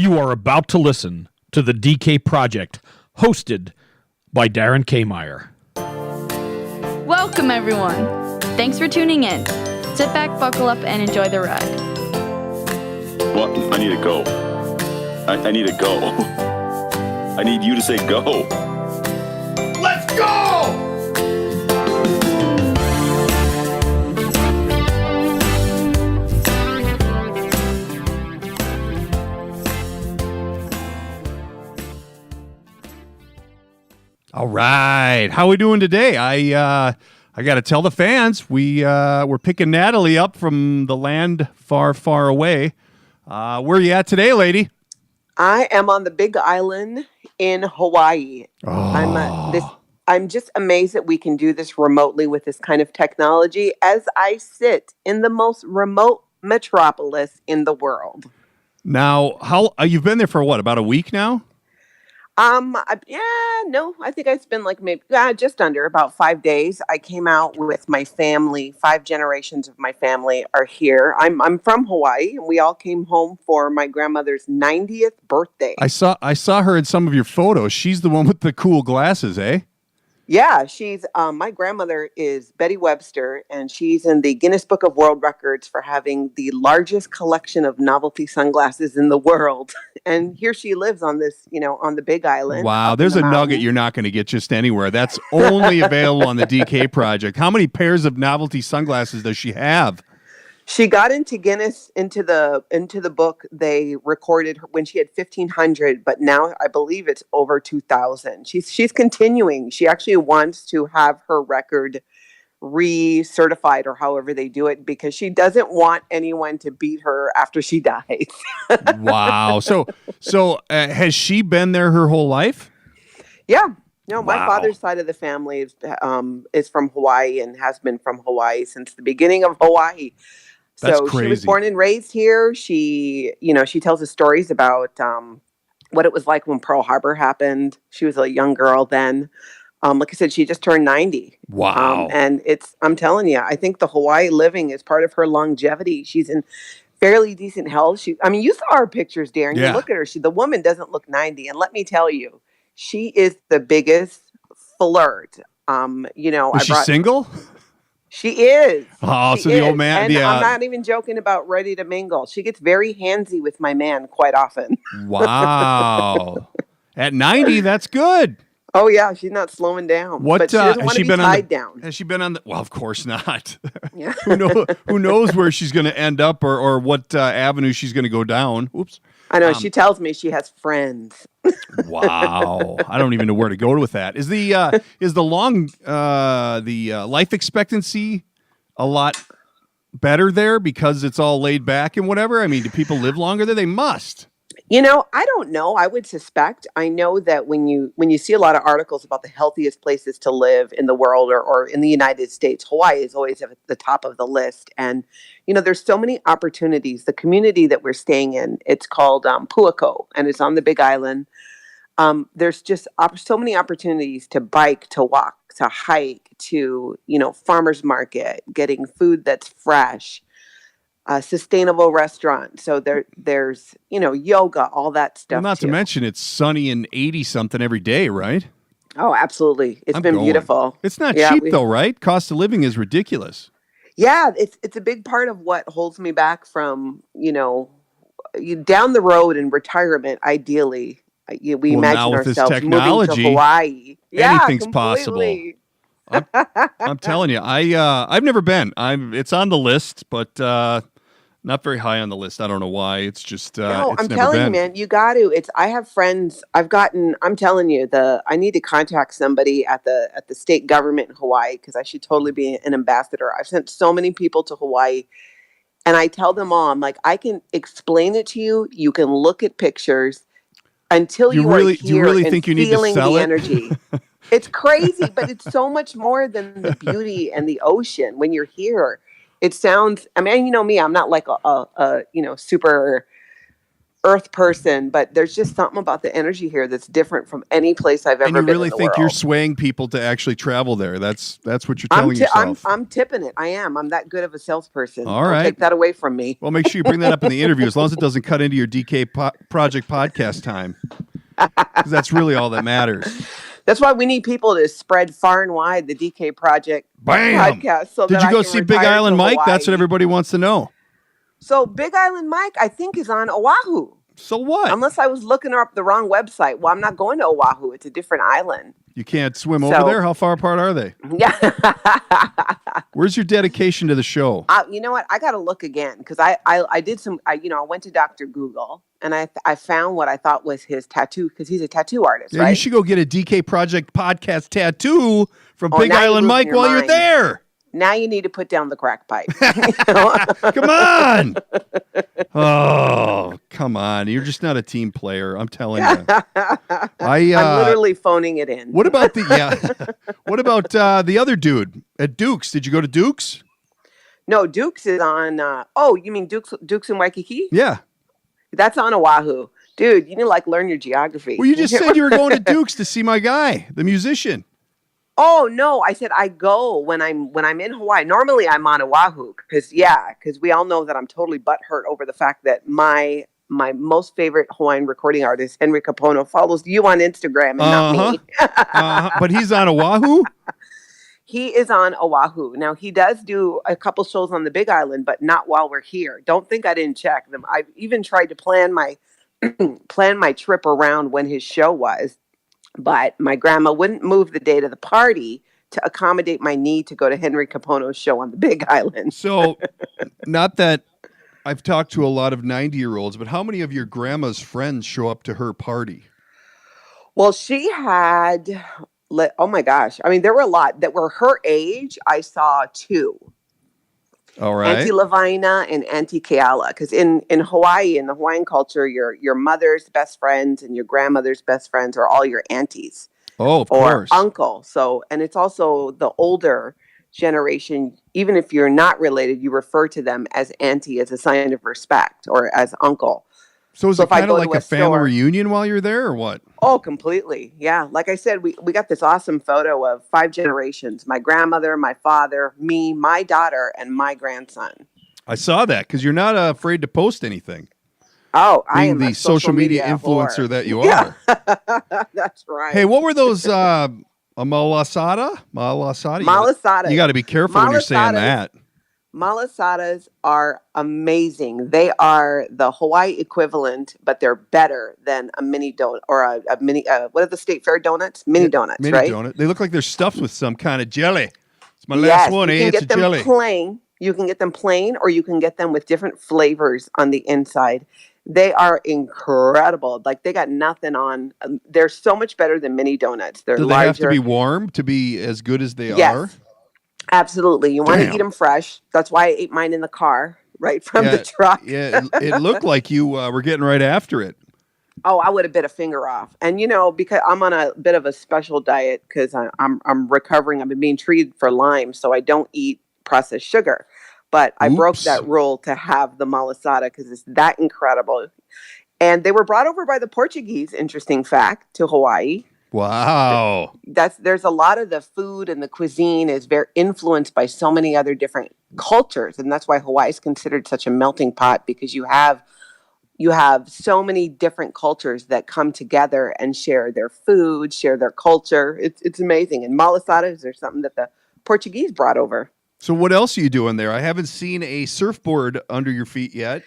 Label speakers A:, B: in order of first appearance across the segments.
A: You are about to listen to the DK Project, hosted by Darren Kahmeyer.
B: Welcome, everyone. Thanks for tuning in. Sit back, buckle up, and enjoy the ride.
C: Well, I need to go. I need to go. I need you to say go.
D: Let's go!
E: All right. How are we doing today? I got to tell the fans, we're picking Natalie up from the land far, far away. Where are you at today, lady?
F: I am on the Big Island in Hawaii.
E: Oh.
F: I'm just amazed that we can do this remotely with this kind of technology as I sit in the most remote metropolis in the world.
E: Now, you've been there for what, about a week now?
F: I think I spent maybe just under about 5 days. I came out with my family. 5 generations of my family are here. I'm from Hawaii, and we all came home for my grandmother's 90th birthday.
E: I saw her in some of your photos. She's the one with the cool glasses, eh?
F: Yeah, she's my grandmother is Betty Webster, and she's in the Guinness Book of World Records for having the largest collection of novelty sunglasses in the world. And here she lives on this, on the Big Island.
E: Wow, there's a nugget you're not going to get just anywhere. That's only available on the DK Project. How many pairs of novelty sunglasses does she have?
F: She got into Guinness into the book. They recorded her when she had 1,500, but now I believe it's over 2,000. She's continuing. She actually wants to have her record recertified, or however they do it, because she doesn't want anyone to beat her after she dies.
E: Wow. So has she been there her whole life?
F: Yeah. No, my
E: Wow.
F: father's side of the family is from Hawaii and has been from Hawaii since the beginning of Hawaii.
E: That's
F: So
E: crazy.
F: she was born and raised here. She tells us stories about what it was like when Pearl Harbor happened. She was a young girl then. Like I said, she just turned 90.
E: Wow.
F: And I'm telling you, I think the Hawaii living is part of her longevity. She's in fairly decent health. You saw her pictures, Darren.
E: Yeah.
F: You look at her. The woman doesn't look 90. And let me tell you, she is the biggest flirt.
E: Is she single?
F: She is.
E: Oh,
F: She
E: so the
F: is.
E: old man.
F: And
E: Yeah.
F: I'm not even joking about ready to mingle. She gets very handsy with my man quite often.
E: Wow. At 90, that's good.
F: Oh yeah, she's not slowing down.
E: What
F: But she doesn't
E: has
F: want
E: she
F: to be
E: been
F: tied down.
E: Has she been on the? Well, of course not.
F: Yeah.
E: Who knows where she's going to end up or what avenue she's going to go down? Oops.
F: I know. She tells me she has friends.
E: Wow. I don't even know where to go with that. Is the life expectancy a lot better there because it's all laid back and whatever? I mean, do people live longer there? They must.
F: I don't know. I would suspect. I know that when you see a lot of articles about the healthiest places to live in the world or in the United States, Hawaii is always at the top of the list. And, there's so many opportunities. The community that we're staying in, it's called Puako, and it's on the Big Island. There's just so many opportunities to bike, to walk, to hike, to, farmer's market, getting food that's fresh. Sustainable restaurant. So there's, yoga, all that stuff.
E: Well, not
F: too.
E: to mention it's sunny and 80 something every day, right?
F: Oh, absolutely. It's been beautiful.
E: It's not
F: Yeah,
E: cheap though, right? Cost of living is ridiculous.
F: Yeah, it's a big part of what holds me back from, down the road in retirement. Ideally, we imagine
E: with this
F: ourselves moving to Hawaii.
E: Anything's
F: completely.
E: I'm telling you, I've never been. It's on the list, but not very high on the list. I don't know why. It's just
F: No,
E: it's
F: I'm
E: never
F: telling
E: been.
F: you, man, you got to. I have friends. I'm telling you, I need to contact somebody at the state government in Hawaii because I should totally be an ambassador. I've sent so many people to Hawaii, and I tell them all, I'm like, I can explain it to you. You can look at pictures until you
E: really,
F: are
E: do you really
F: and
E: think you need to
F: feeling
E: sell
F: the
E: it?
F: energy. It's crazy, but it's so much more than the beauty and the ocean when you're here. It sounds, you know me, I'm not like a super earth person, but there's just something about the energy here that's different from any place I've ever
E: And you
F: been
E: really
F: in the
E: think
F: world.
E: you're swaying people to actually travel there. That's what you're telling yourself.
F: I'm tipping it. I am. I'm that good of a salesperson.
E: All
F: Don't
E: right.
F: take that away from me.
E: Well, make sure you bring that up in the interview, as long as it doesn't cut into your DK Project podcast time, because that's really all that matters.
F: That's why we need people to spread far and wide the DK Project
E: Bam!
F: podcast. So
E: Did
F: that
E: you
F: I
E: go
F: can
E: see Big
F: retire
E: Island
F: to
E: Mike? That's what
F: Hawaii.
E: everybody wants to know.
F: So Big Island Mike, I think, is on Oahu.
E: So what?
F: Unless I was looking up the wrong website. Well, I'm not going to Oahu. It's a different island.
E: You can't swim over there? How far apart are they?
F: Yeah.
E: Where's your dedication to the show?
F: You know what? I got to look again because I did some. I went to Dr. Google and I found what I thought was his tattoo because he's a tattoo artist,
E: Yeah,
F: right?
E: you should go get a DK Project podcast tattoo from
F: Oh,
E: Big
F: now you
E: Island
F: lose
E: Mike
F: your
E: while you're
F: mind.
E: there.
F: Now you need to put down the crack pipe.
E: Come on. Oh, come on. You're just not a team player. I'm telling you.
F: I'm literally phoning it in.
E: What about what about the other dude at Duke's? Did you go to Duke's?
F: No, Duke's is on. You mean Duke's in Waikiki?
E: Yeah.
F: That's on Oahu. Dude, you need to learn your geography.
E: Well, you just said you were going to Duke's to see my guy, the musician.
F: Oh no, I said I go when I'm in Hawaii. Normally I'm on Oahu because we all know that I'm totally butthurt over the fact that my most favorite Hawaiian recording artist, Henry Kapono, follows you on Instagram and not me.
E: But he's on Oahu?
F: He is on Oahu. Now he does do a couple shows on the Big Island, but not while we're here. Don't think I didn't check them. I've even tried to plan my trip around when his show was. But my grandma wouldn't move the date of the party to accommodate my need to go to Henry Kapono's show on the Big Island.
E: So, not that I've talked to a lot of 90-year-olds, but how many of your grandma's friends show up to her party?
F: Well, she had, oh my gosh. I mean, there were a lot that were her age. I saw two.
E: All right.
F: Auntie Lavina and Auntie Keala. Because in Hawaii, in the Hawaiian culture, your mother's best friends and your grandmother's best friends are all your aunties.
E: Oh, of
F: or
E: course.
F: uncle. So, and it's also the older generation. Even if you're not related, you refer to them as auntie as a sign of respect or as uncle.
E: So is it
F: if I
E: kind of
F: go to
E: like a
F: a
E: family
F: store-
E: reunion while you're there or what?
F: Oh, completely. Yeah. Like I said, we got this awesome photo of 5 generations. My grandmother, my father, me, my daughter, and my grandson.
E: I saw that because you're not afraid to post anything.
F: Oh, I
E: Being
F: am
E: the
F: a
E: social media influencer
F: whore.
E: that you
F: Yeah.
E: are.
F: That's right.
E: Hey, what were those a malasada? Malasada?
F: Malasadas.
E: You got to be careful when you're saying
F: Malasadas.
E: that.
F: Malasadas are amazing. They are the Hawaii equivalent, but they're better than a mini donut or a mini. What are the State Fair donuts? Mini donuts,
E: Mini
F: right?
E: donut. They look like they're stuffed with some kind of jelly. It's my last
F: Yes,
E: one.
F: you
E: Eh?
F: can
E: It's a
F: get them
E: jelly.
F: plain. You can get them plain, or you can get them with different flavors on the inside. They are incredible. Like they got nothing on. They're so much better than mini donuts. They're
E: Do they
F: larger.
E: have to be warm to be as good as they
F: Yes.
E: are?
F: Absolutely. You want to
E: Damn.
F: eat them fresh. That's why I ate mine in the car, right from the truck.
E: Yeah, it looked like you were getting right after it.
F: Oh, I would have bit a finger off. And because I'm on a bit of a special diet because I'm recovering. I've been being treated for Lyme, so I don't eat processed sugar. But I broke
E: Oops.
F: that rule to have the malasada because it's that incredible. And they were brought over by the Portuguese, interesting fact, to Hawaii.
E: Wow.
F: There's a lot of the food and the cuisine is very influenced by so many other different cultures. And that's why Hawaii is considered such a melting pot because you have so many different cultures that come together and share their food, share their culture. It's amazing. And malasadas are something that the Portuguese brought over.
E: So what else are you doing there? I haven't seen a surfboard under your feet yet.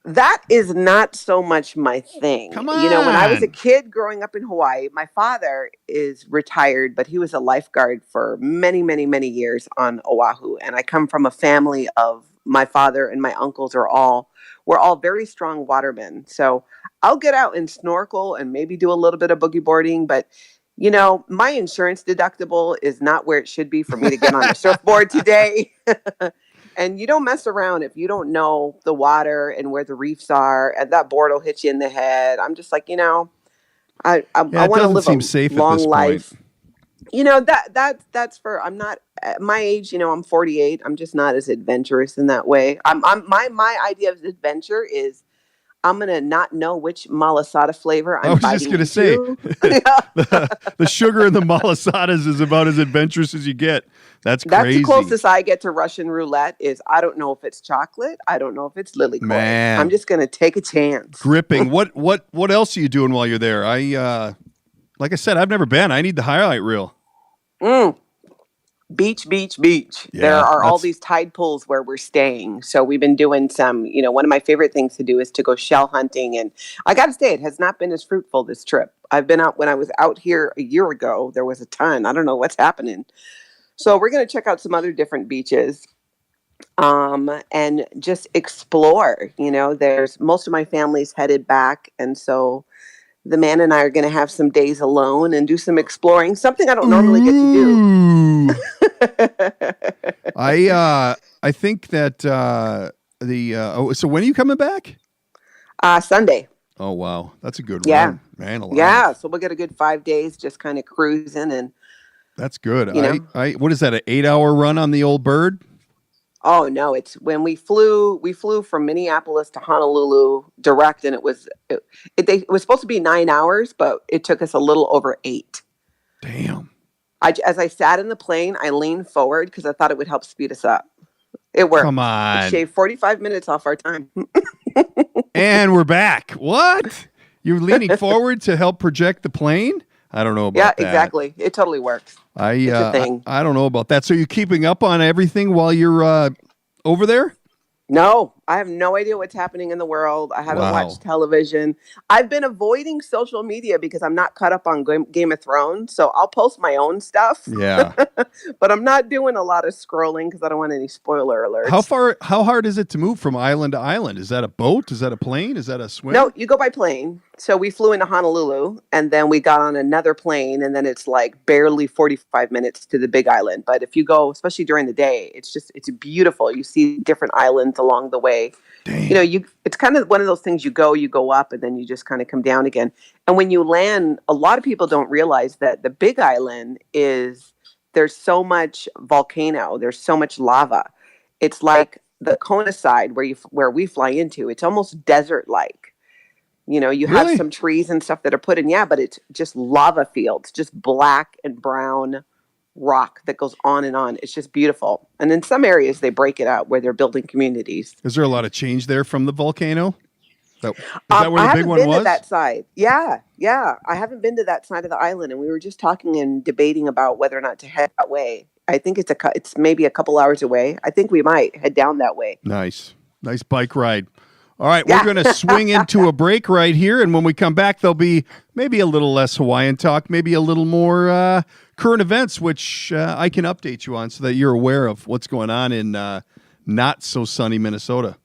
F: That is not so much my thing.
E: Come
F: When I was a
E: on.
F: kid growing up in Hawaii, my father is retired, but he was a lifeguard for many, many, many years on Oahu. And I come from a family of my father and my uncles we're all very strong watermen. So I'll get out and snorkel and maybe do a little bit of boogie boarding, but my insurance deductible is not where it should be for me to get on a surfboard today. And you don't mess around if you don't know the water and where the reefs are, and that board will hit you in the head. I'm just like, I want to
E: doesn't
F: live
E: seem
F: a
E: safe at
F: long
E: this
F: life. That's for. I'm not at my age. I'm 48. I'm just not as adventurous in that way. My idea of adventure is I'm going to not know which malasada flavor I'm
E: I was
F: biting
E: just going to say,
F: into.
E: the sugar in the malasadas is about as adventurous as you get. That's
F: That's
E: crazy.
F: the closest I get to Russian roulette is I don't know if it's chocolate. I don't know if it's lilycoid.
E: Man.
F: I'm just going to take a chance.
E: Gripping. What else are you doing while you're there? Like I said, I've never been. I need the highlight reel.
F: Beach, beach, beach.
E: Yeah,
F: there are all
E: that's-
F: these tide pools where we're staying. So we've been doing some, one of my favorite things to do is to go shell hunting. And I got to say, it has not been as fruitful this trip. I've been out when I was out here a year ago, there was a ton. I don't know what's happening. So we're going to check out some other different beaches and just explore. There's most of my family's headed back. And so the man and I are going to have some days alone and do some exploring, something I don't normally get to do.
E: Ooh. I think that so when are you coming back?
F: Sunday.
E: Oh wow, that's a good
F: Yeah.
E: run, man. Alive.
F: Yeah, so we'll get a good 5 days just kind of cruising and
E: That's good.
F: You know?
E: I what is that? An 8-hour run on the old bird?
F: oh no, it's when we flew from Minneapolis to Honolulu direct, and it was supposed to be 9 hours, but it took us a little over 8.
E: Damn.
F: As I sat in the plane, I leaned forward because I thought it would help speed us up. It worked.
E: Come on.
F: It shaved 45 minutes off our time.
E: And we're back. What? You're leaning forward to help project the plane? I don't know about
F: Yeah,
E: that.
F: exactly. It totally works.
E: It's
F: a thing.
E: I don't know about that. So you're keeping up on everything while you're over there?
F: No, I have no idea what's happening in the world. I haven't
E: Wow.
F: watched television. I've been avoiding social media because I'm not caught up on Game of Thrones. So I'll post my own stuff,
E: Yeah.
F: but I'm not doing a lot of scrolling because I don't want any spoiler alerts.
E: How hard is it to move from island to island? Is that a boat? Is that a plane? Is that a swim?
F: No, you go by plane. So we flew into Honolulu and then we got on another plane and then it's like barely 45 minutes to the big island. But if you go, especially during the day, it's beautiful. You see different islands along the way.
E: Damn.
F: It's kind of one of those things you go up and then you just kind of come down again. And when you land, a lot of people don't realize that the big island there's so much volcano, there's so much lava. It's like the Kona side where we fly into, it's almost desert-like. You have
E: Really?
F: some trees and stuff that are put in, but it's just lava fields, just black and brown rock that goes on and on. It's just beautiful. And in some areas, they break it out where they're building communities.
E: Is there a lot of change there from the volcano? Is that
F: I
E: where the
F: haven't
E: big one
F: been
E: was?
F: to that side. Yeah. I haven't been to that side of the island, and we were just talking and debating about whether or not to head that way. I think it's maybe a couple hours away. I think we might head down that way.
E: Nice bike ride. All right,
F: Yeah.
E: we're going to swing into a break right here, and when we come back, there'll be maybe a little less Hawaiian talk, maybe a little more current events, which I can update you on so that you're aware of what's going on in not so sunny Minnesota.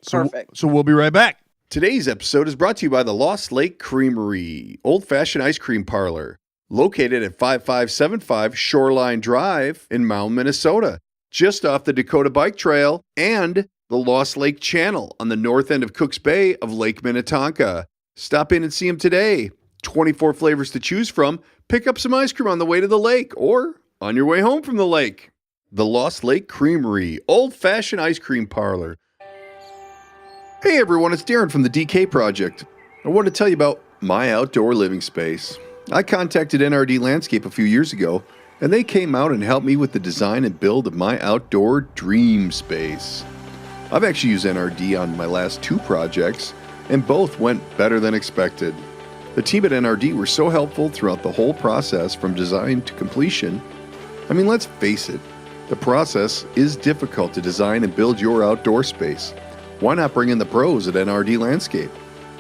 F: Perfect.
E: So we'll be right back. Today's episode is brought to you by the Lost Lake Creamery, old-fashioned ice cream parlor, located at 5575 Shoreline Drive in Mound, Minnesota, just off the Dakota Bike Trail and the Lost Lake Channel on the north end of Cooks Bay of Lake Minnetonka. Stop in and see them today. 24 flavors to choose from. Pick up some ice cream on the way to the lake or on your way home from the lake. The Lost Lake Creamery, old-fashioned ice cream parlor. Hey everyone, it's Darren from the DK Project. I want to tell you about my outdoor living space. I contacted NRD Landscape a few years ago, and they came out and helped me with the design and build of my outdoor dream space. I've actually used NRD on my last 2 projects, and both went better than expected. The team at NRD were so helpful throughout the whole process from design to completion. I mean, let's face it, the process is difficult to design and build your outdoor space. Why not bring in the pros at NRD Landscape?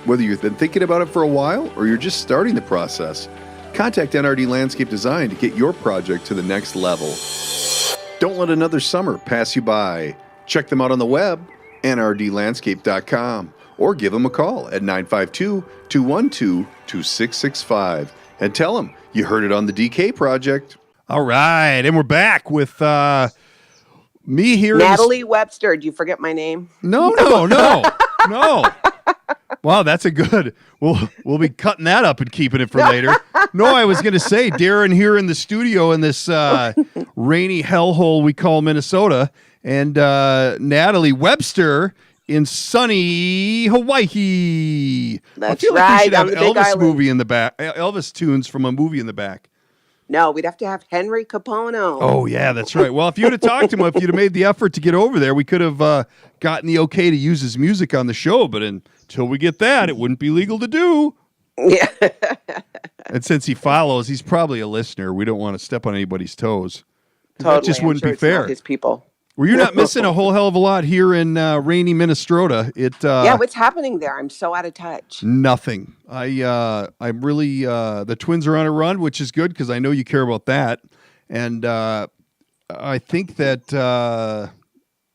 E: Whether you've been thinking about it for a while or you're just starting the process, contact NRD Landscape Design to get your project to the next level. Don't let another summer pass you by. Check them out on the web, nrdlandscape.com, or give them a call at 952-212-2665 and tell them you heard it on the DK Project. All right, and we're back with me here.
F: Natalie Webster. Do you forget my name?
E: No. Wow, that's a good. We'll be cutting that up and keeping it for later. No, I was going to say, Darren here in the studio in this rainy hellhole we call Minnesota, and Natalie Webster in sunny Hawaii. I
F: That's
E: feel like we should
F: right,
E: have
F: on the Big
E: Elvis
F: Island.
E: movie in the back. Elvis tunes from a movie in the back.
F: No, we'd have to have Henry Capono.
E: Oh, yeah, that's right. Well, if you'd have talked to him, if you'd have made the effort to get over there, we could have gotten the okay to use his music on the show. But until we get that, it wouldn't be legal to do.
F: Yeah.
E: And since he follows, he's probably a listener. We don't want to step on anybody's toes.
F: Totally.
E: That just
F: I'm
E: wouldn't
F: sure
E: be
F: it's not
E: fair.
F: his people.
E: Well, you're not missing a whole hell of a lot here in rainy Minnesota.
F: Yeah, what's happening there? I'm so out of touch.
E: Nothing. I'm really the Twins are on a run, which is good because I know you care about that. And I think that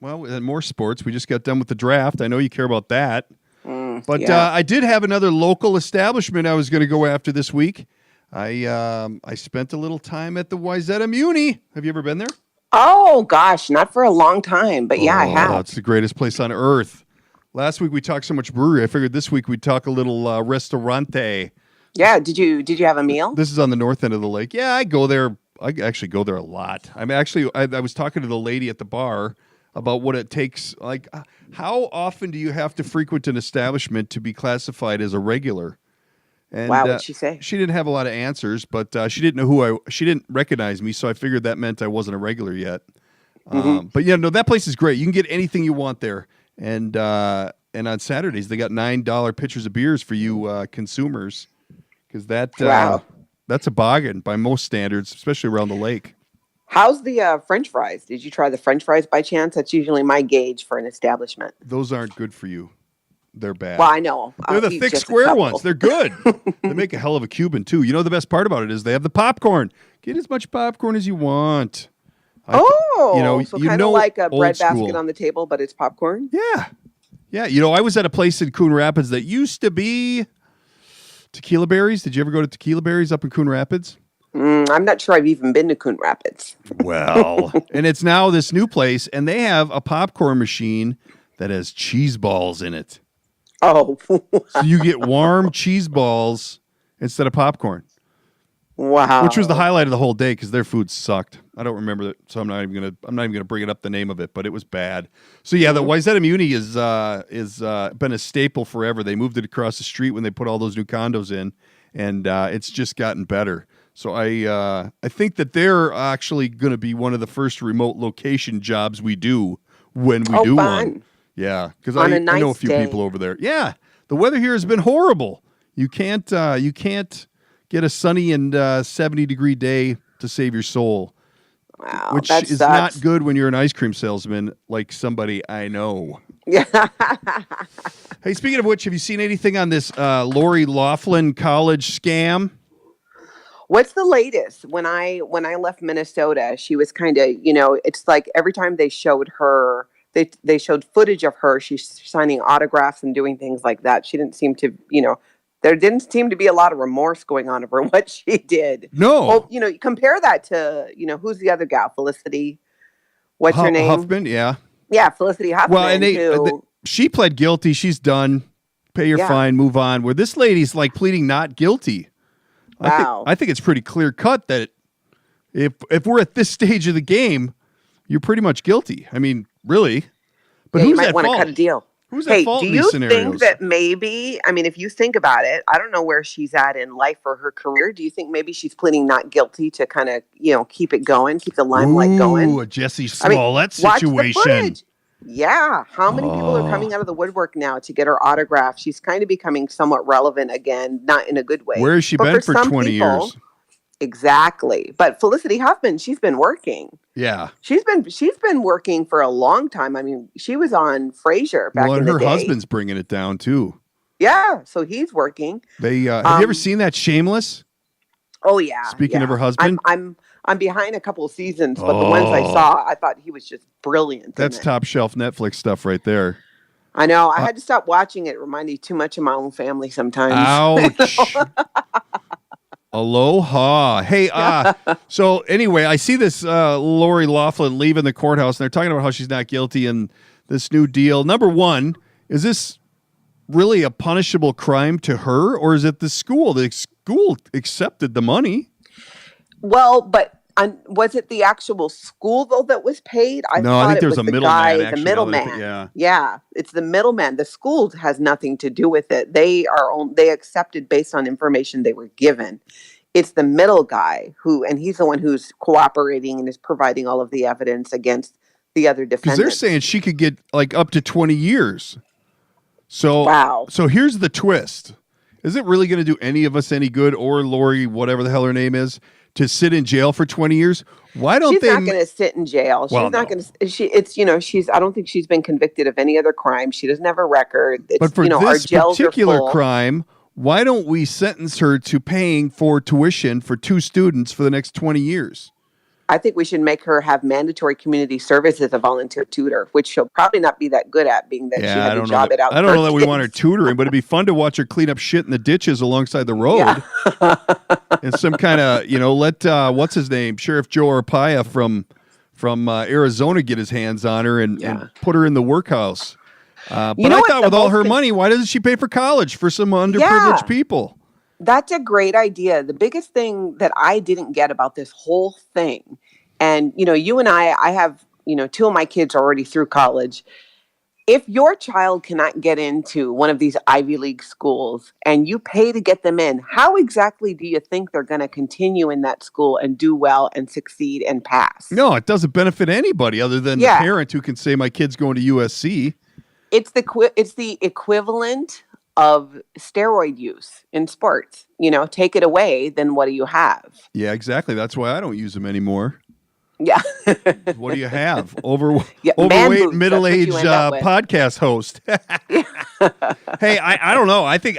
E: and more sports. We just got done with the draft. I know you care about that. But
F: yeah.
E: I did have another local establishment I was going to go after this week. I spent a little time at the Wayzata Muni. Have you ever been there?
F: Oh gosh, not for a long time, but yeah, I have.
E: It's the greatest place on earth. Last week we talked so much brewery. I figured this week we'd talk a little restaurante.
F: Yeah, did you have a meal?
E: This is on the north end of the lake. Yeah, I go there. I actually go there a lot. I was talking to the lady at the bar about what it takes. Like, how often do you have to frequent an establishment to be classified as a regular? And,
F: wow, what'd she say?
E: She didn't have a lot of answers, but she didn't know she didn't recognize me, so I figured that meant I wasn't a regular yet. But yeah, no, that place is great. You can get anything you want there, and on Saturdays they got $9 pitchers of beers for you consumers, because that's a bargain by most standards, especially around the lake.
F: How's the French fries? Did you try the French fries by chance? That's usually my gauge for an establishment.
E: Those aren't good for you. They're bad.
F: Well, I know.
E: They're the
F: eat
E: thick
F: just a
E: square
F: couple.
E: ones. They're good. They make a hell of a Cuban, too. You know, the best part about it is they have the popcorn. Get as much popcorn as you want.
F: So kind of like a bread basket
E: school.
F: on the table, but it's popcorn?
E: Yeah. Yeah. You know, I was at a place in Coon Rapids that used to be Tequila Berries. Did you ever go to Tequila Berries up in Coon Rapids?
F: I'm not sure I've even been to Coon Rapids.
E: Well, and it's now this new place, and they have a popcorn machine that has cheese balls in it.
F: Oh,
E: So you get warm cheese balls instead of popcorn.
F: wow!
E: Which was the highlight of the whole day because their food sucked. I don't remember it, so I'm not even gonna bring it up the name of it, but it was bad. So yeah, the Wayzata Muni is been a staple forever. They moved it across the street when they put all those new condos in, and it's just gotten better. So I think that they're actually going to be one of the first remote location jobs we do when we do
F: fun.
E: one. Yeah, because
F: On
E: I
F: a nice
E: know a few
F: day.
E: people over there. Yeah, the weather here has been horrible. You can't get a sunny and 70-degree day to save your soul.
F: Wow,
E: Which
F: that
E: is
F: sucks.
E: not good when you're an ice cream salesman like somebody I know.
F: Yeah.
E: Hey, speaking of which, have you seen anything on this Lori Loughlin college scam?
F: What's the latest? When I left Minnesota, she was kind of, it's like every time they showed her, they showed footage of her, she's signing autographs and doing things like that. She didn't seem to, there didn't seem to be a lot of remorse going on over what she did.
E: No.
F: Well, you compare that to, who's the other gal? Felicity. What's her name?
E: Huffman, yeah.
F: Yeah, Felicity Huffman.
E: Well, and she pled guilty. She's done. Pay your fine, move on. Where this lady's like pleading not guilty.
F: Wow.
E: I think it's pretty clear cut that if we're at this stage of the game, you're pretty much guilty. I mean, really. But
F: you
E: who's
F: might
E: at
F: want to
E: fault?
F: cut a deal.
E: Who's at fault
F: do
E: in these
F: you
E: scenarios?
F: think that maybe, if you think about it, I don't know where she's at in life or her career. Do you think maybe she's pleading not guilty to kind of, keep it going, keep the limelight going?
E: Ooh, a Jesse Smollett
F: watch the
E: situation.
F: footage. Yeah. How many people are coming out of the woodwork now to get her autograph? She's kind of becoming somewhat relevant again, not in a good way.
E: Where has she
F: But
E: been for
F: some
E: 20
F: people-
E: years?
F: Exactly. But Felicity Huffman, she's been working.
E: Yeah.
F: She's been working for a long time. I mean, she was on Frasier back
E: Well,
F: in
E: and
F: the
E: her
F: day.
E: husband's bringing it down too.
F: Yeah, so he's working.
E: They have you ever seen that Shameless?
F: Oh yeah.
E: Speaking of her husband?
F: I'm behind a couple of seasons, but the ones I saw, I thought he was just brilliant.
E: That's top shelf Netflix stuff right there.
F: I know. I had to stop watching it. It reminded me too much of my own family sometimes.
E: Ouch. Aloha. Hey, so anyway, I see this Lori Loughlin leaving the courthouse, and they're talking about how she's not guilty and this new deal. Number one, is this really a punishable crime to her, or is it the school? The school accepted the money.
F: Well, but Was it the actual school though that was paid?
E: No, I
F: thought
E: think
F: it
E: there's
F: was
E: a
F: the
E: middleman,
F: guy, the
E: actually,
F: middleman.
E: yeah.
F: Yeah, it's the middleman. The school has nothing to do with it. They accepted based on information they were given. It's the middle guy and he's the one who's cooperating and is providing all of the evidence against the other
E: Because
F: defendants.
E: they're saying she could get like up to 20 years. So,
F: Wow.
E: So here's the twist. Is it really going to do any of us any good, or Lori, whatever the hell her name is, to sit in jail for 20 years? Why don't
F: she's
E: they?
F: not going to sit in jail.
E: Well,
F: She's not going to. I don't think she's been convicted of any other crime. She doesn't have a record.
E: But for
F: our
E: this
F: jails are
E: particular
F: full.
E: crime, why don't we sentence her to paying for tuition for 2 students for the next 20 years?
F: I think we should make her have mandatory community service as a volunteer tutor, which she'll probably not be that good at, being that she had a job at
E: I don't know that we want her tutoring, but it'd be fun to watch her clean up shit in the ditches alongside the road. Yeah. And some kind of, let what's his name, Sheriff Joe Arpaia from Arizona get his hands on her and put her in the workhouse. But I thought with all her money, why doesn't she pay for college for some underprivileged people?
F: That's a great idea. The biggest thing that I didn't get about this whole thing, and you and I have, 2 of my kids are already through college. If your child cannot get into one of these Ivy League schools and you pay to get them in, how exactly do you think they're going to continue in that school and do well and succeed and pass?
E: No, it doesn't benefit anybody other than the parent who can say my kid's going to USC.
F: It's the equivalent of steroid use in sports. Take it away, then what do you have?
E: Yeah, exactly. That's why I don't use them anymore.
F: Yeah.
E: What do you have? Overweight,
F: boots,
E: middle-aged podcast host. Hey, I don't know. I think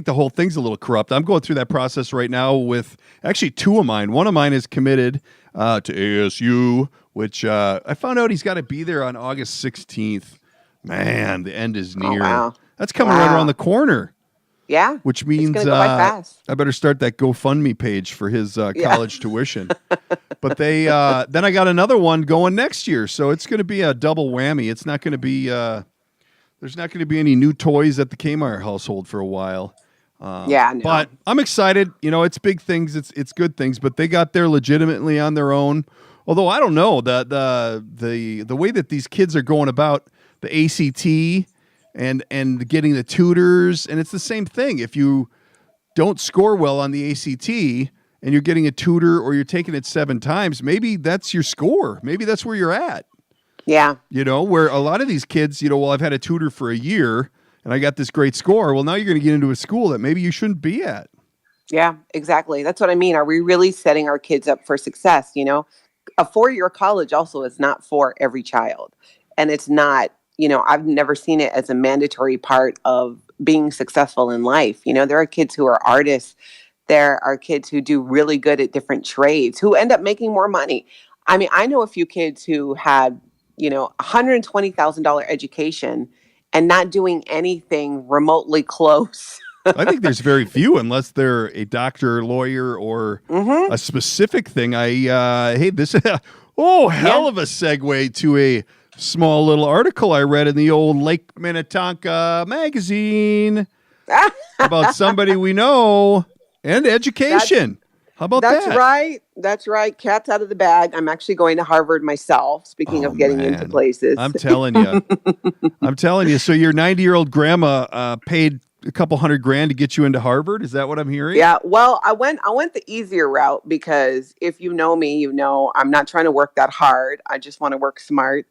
E: the whole thing's a little corrupt. I'm going through that process right now with actually 2 of mine. One of mine is committed to ASU, which I found out he's got to be there on August 16th. Man, the end is near.
F: Oh, wow.
E: That's coming right around the corner.
F: Yeah.
E: Which means
F: it's gonna go by fast.
E: I better start that GoFundMe page for his college tuition. But then I got another one going next year, so it's going to be a double whammy. It's not going to be there's not going to be any new toys at the Kahmeyer household for a while.
F: No.
E: But I'm excited. It's big things. It's good things. But they got there legitimately on their own. Although I don't know the way that these kids are going about the ACT and getting the tutors, and it's the same thing. If you don't score well on the ACT and you're getting a tutor or you're taking it 7 times, maybe that's your score. Maybe that's where you're at.
F: Yeah.
E: Where a lot of these kids, well, I've had a tutor for a year and I got this great score. Well, now you're going to get into a school that maybe you shouldn't be at. Yeah,
F: exactly. That's what I mean. Are we really setting our kids up for success? A 4-year college also is not for every child. And it's not, I've never seen it as a mandatory part of being successful in life. There are kids who are artists. There are kids who do really good at different trades who end up making more money. I mean, I know a few kids who had, $120,000 education and not doing anything remotely close.
E: I think there's very few, unless they're a doctor, lawyer, or a specific thing. This of a segue to a small little article I read in the old Lake Minnetonka magazine about somebody we know and education. How about that?
F: That's right. Cat's out of the bag. I'm actually going to Harvard myself, speaking of getting into places.
E: I'm telling you. So your 90-year-old grandma paid a couple $100,000 to get you into Harvard? Is that what I'm hearing?
F: Yeah. Well, I went the easier route because if you know me, I'm not trying to work that hard. I just want to work smart.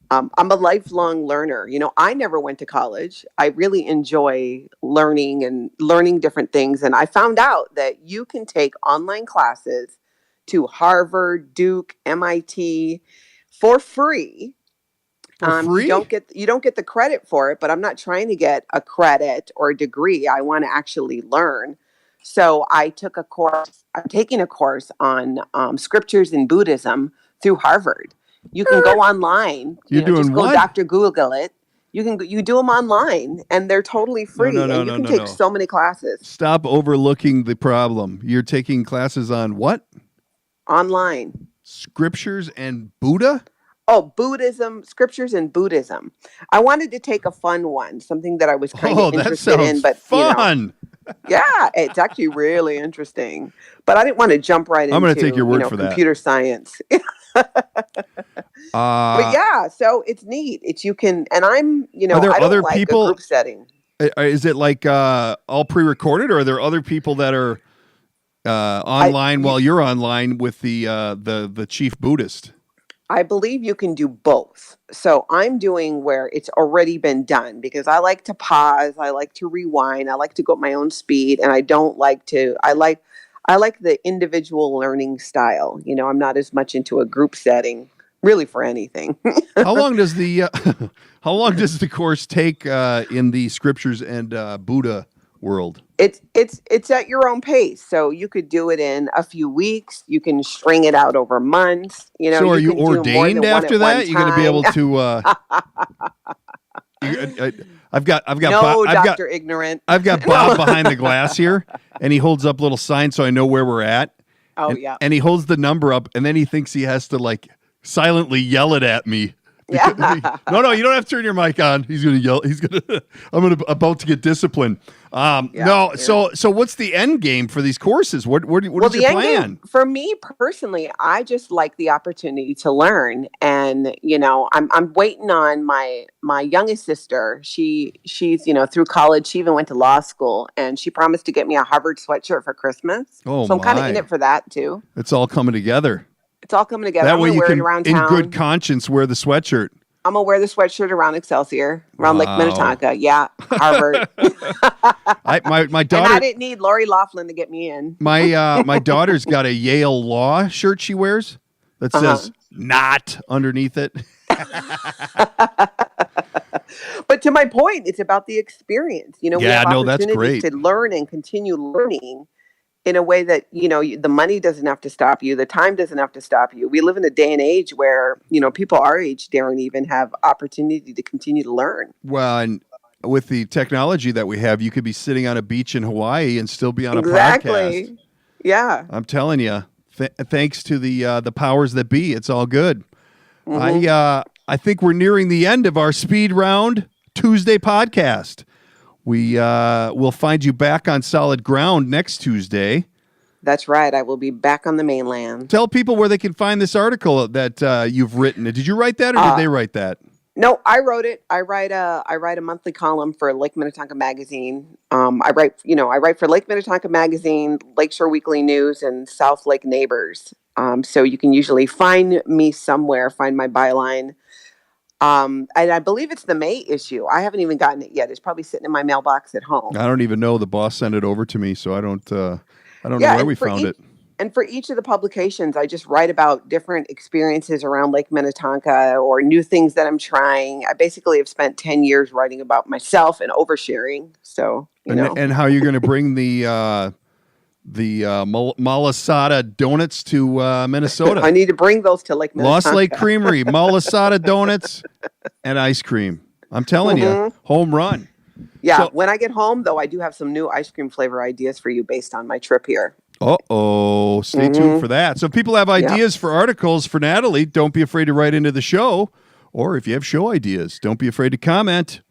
F: I'm a lifelong learner. I never went to college. I really enjoy learning different things. And I found out that you can take online classes to Harvard, Duke, MIT for free.
E: For free?
F: You don't get the credit for it, but I'm not trying to get a credit or a degree. I want to actually learn. So I'm taking a course on scriptures in Buddhism through Harvard. You can go online.
E: You're doing
F: just go
E: what?
F: Dr. Google it. You do them online, and they're totally free. You can take so many classes.
E: Stop overlooking the problem. You're taking classes on what?
F: Online.
E: Scriptures and Buddha?
F: Oh, Buddhism, scriptures and Buddhism. I wanted to take a fun one, something that I was kind of interested in. But
E: fun.
F: Yeah, it's actually really interesting. But I didn't want to jump right into
E: I'm gonna take your word for that.
F: computer science. But yeah, so it's neat. It's you can, and I'm,
E: Are there
F: I don't
E: other
F: like
E: people-
F: a group setting.
E: Is it like all pre-recorded, or are there other people that are online while you're online with the chief Buddhist?
F: I believe you can do both. So I'm doing where it's already been done because I like to pause, I like to rewind, I like to go at my own speed, and I don't like to. I like the individual learning style. I'm not as much into a group setting, really, for anything.
E: How long does the course take in the scriptures and Buddha world?
F: It's at your own pace. So you could do it in a few weeks. You can string it out over months.
E: So are you
F: can do more than
E: ordained
F: one
E: after
F: at
E: that?
F: one
E: You're going to be able
F: time.
E: to. I've got
F: No, Dr. Ignorant.
E: I've got Bob behind the glass here, and he holds up little signs so I know where we're at.
F: Oh,
E: and,
F: yeah.
E: And he holds the number up, and then he thinks he has to like silently yell it at me.
F: Yeah.
E: No, you don't have to turn your mic on. He's gonna yell. I'm about to get disciplined. So what's the end game for these courses? What is your plan?
F: Game, for me personally, I just like the opportunity to learn, and I'm waiting on my youngest sister. She's through college. She even went to law school, and she promised to get me a Harvard sweatshirt for Christmas.
E: Oh,
F: so I'm kind of in it for that too.
E: It's all coming together.
F: It's all coming together.
E: That
F: I'm
E: way
F: gonna
E: you
F: wear
E: can,
F: it around
E: in
F: town.
E: good conscience, wear the sweatshirt.
F: I'm gonna wear the sweatshirt around Excelsior, around Lake Minnetonka. Yeah, Harvard.
E: My daughter.
F: And I didn't need Lori Laughlin to get me in.
E: My daughter's got a Yale Law shirt she wears that says "not" underneath it.
F: But to my point, it's about the experience. We have
E: that's
F: opportunities
E: great.
F: to learn and continue learning in a way that, the money doesn't have to stop you. The time doesn't have to stop you. We live in a day and age where, people our age, Darren, even have opportunity to continue to learn.
E: Well, and with the technology that we have, you could be sitting on a beach in Hawaii and still be on a podcast.
F: Yeah.
E: I'm telling you, thanks to the powers that be, it's all good.
F: Mm-hmm.
E: I think we're nearing the end of our Speed Round Tuesday podcast. We'll find you back on solid ground next Tuesday.
F: That's right. I will be back on the mainland.
E: Tell people where they can find this article that you've written. Did you write that, or did they write that?
F: No, I wrote it. I write a monthly column for Lake Minnetonka Magazine. I write for Lake Minnetonka Magazine, Lakeshore Weekly News, and South Lake Neighbors. So you can usually find me somewhere, find my byline. And I believe it's the May issue. I haven't even gotten it yet. It's probably sitting in my mailbox at home.
E: I don't even know. The boss sent it over to me, so I don't know where we found it.
F: And for each of the publications, I just write about different experiences around Lake Minnetonka or new things that I'm trying. I basically have spent 10 years writing about myself and oversharing. So,
E: And how you're going to bring the Malasada donuts to Minnesota.
F: I need to bring those to Lake Minnetonka.
E: Lost Lake Creamery, Malasada donuts and ice cream. I'm telling you, home run.
F: Yeah,
E: So,
F: when I get home, though, I do have some new ice cream flavor ideas for you based on my trip here.
E: Stay tuned for that. So if people have ideas for articles for Natalie, don't be afraid to write into the show. Or if you have show ideas, don't be afraid to comment.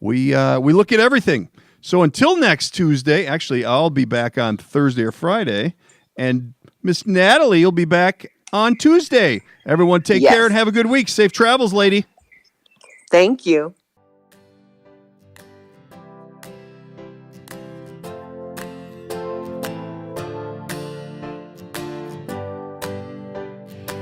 E: We look at everything. So until next Tuesday, actually, I'll be back on Thursday or Friday, and Miss Natalie will be back on Tuesday. Everyone take care and have a good week. Safe travels, lady.
F: Thank you.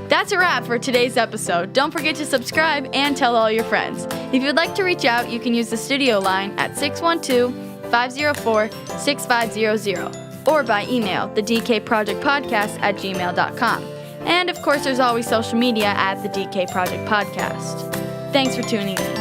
B: That's a wrap for today's episode. Don't forget to subscribe and tell all your friends. If you'd like to reach out, you can use the studio line at 612-504-6500 or by email, the DK Project Podcast at gmail.com. And of course, there's always social media at the DK Project Podcast. Thanks for tuning in.